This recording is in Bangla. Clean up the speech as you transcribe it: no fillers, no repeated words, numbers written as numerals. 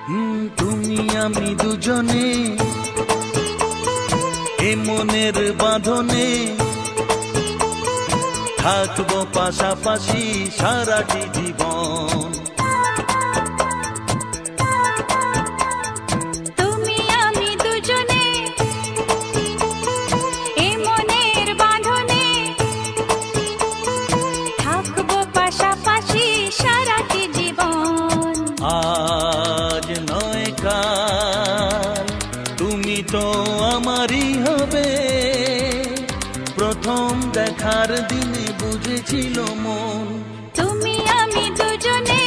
তুমি আমি দুজনে এ মনের বাঁধনে থাকবো পাশাপাশি সারাটি জীবন। তুমি আমি দুজনে এ মনের বাঁধনে থাকবো পাশাপাশি সারাটি জীবন। আজ নয় কাল তুমি তো আমারই হবে, প্রথম দেখার দিনে বুঝেছিল মন। তুমি আমি দুজনে